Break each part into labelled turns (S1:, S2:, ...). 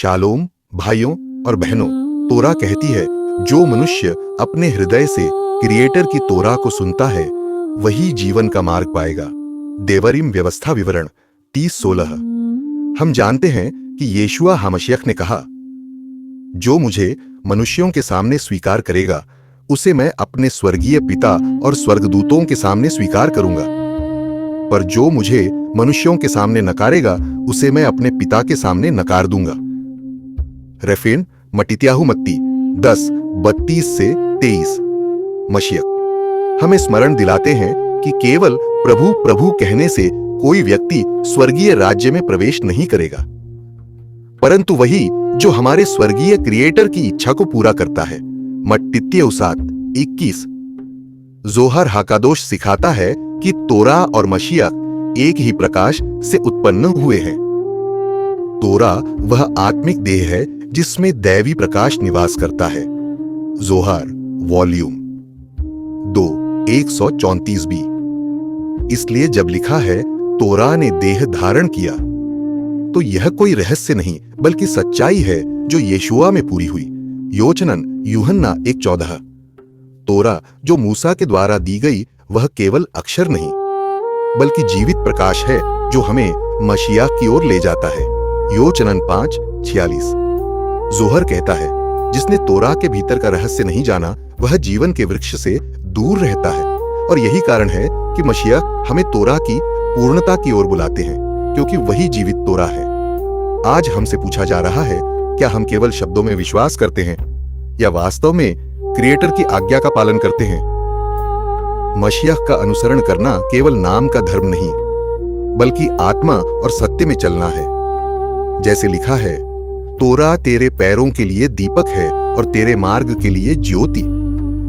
S1: Shalom भाइयों और बहनों, तोरा कहती है जो मनुष्य अपने हृदय से क्रिएटर की तोरा को सुनता है वही जीवन का मार्ग पाएगा। देवरिम व्यवस्था विवरण 30:16। हम जानते हैं कि यीशुआ हमशियख ने कहा, जो मुझे मनुष्यों के सामने स्वीकार करेगा उसे मैं अपने स्वर्गीय पिता और स्वर्गदूतों के सामने स्वीकार करूंगा, पर जो मुझे मनुष्यों के सामने नकारेगा उसे मैं अपने पिता के सामने नकार दूंगा। रेफेन मटित्याहु मत्ती 10:32-23। मशियख हमें स्मरण दिलाते हैं कि केवल प्रभु प्रभु कहने से कोई व्यक्ति स्वर्गीय राज्य में प्रवेश नहीं करेगा, परंतु वही जो हमारे स्वर्गीय क्रिएटर की इच्छा को पूरा करता है। मत्ती 7:21। जोहर हाकादोश सिखाता है कि तोरा और मशियख एक ही प्रकाश से उत्पन्न हुए हैं। तोरा वह आत्मिक देह है जिसमें दैवी प्रकाश निवास करता है। जोहर वॉल्यूम 2:134b। इसलिए जब लिखा है तोरा ने देह धारण किया, तो यह कोई रहस्य नहीं बल्कि सच्चाई है जो यीशुआ में पूरी हुई। योचनन यूहन्ना 1:14। तोरा जो मूसा के द्वारा दी गई वह केवल अक्षर नहीं बल्कि जीवित प्रकाश है जो हमें मशियख की ओर ले जाता है। योचनन 5:46। जोहर कहता है, जिसने तोरा के भीतर का रहस्य नहीं जाना वह जीवन के वृक्ष से दूर रहता है, और यही कारण है कि मशियख हमें तोरा की पूर्णता की ओर बुलाते हैं, क्योंकि वही जीवित तोरा है। आज हमसे पूछा जा रहा है, क्या हम केवल शब्दों में विश्वास करते हैं या वास्तव में क्रिएटर की आज्ञा का पालन करते हैं? मशियख का अनुसरण करना केवल नाम का धर्म नहीं बल्कि आत्मा और सत्य में चलना है। जैसे लिखा है, तोरा तेरे पैरों के लिए दीपक है और तेरे मार्ग के लिए ज्योति।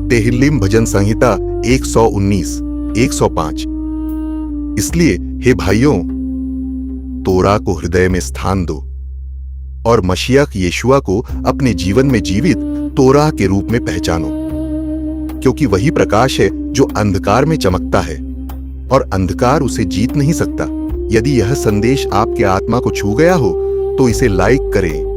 S1: तेहिल्लिम भजन संहिता 119:105। इसलिए हे भाइयों, तोरा को हृदय में स्थान दो और मशियख यीशुआ को अपने जीवन में जीवित तोरा के रूप में पहचानो, क्योंकि वही प्रकाश है जो अंधकार में चमकता है और अंधकार उसे जीत नहीं सकता। यदि यह संदेश आपके आत्मा को छू गया हो तो इसे लाइक करें,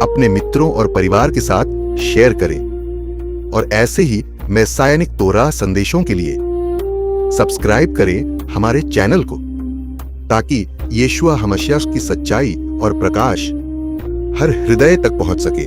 S1: अपने मित्रों और परिवार के साथ शेयर करें, और ऐसे ही मैसायानिक तोरा संदेशों के लिए सब्सक्राइब करें हमारे चैनल को, ताकि यीशुआ हमशियख की सच्चाई और प्रकाश हर हृदय तक पहुंच सके।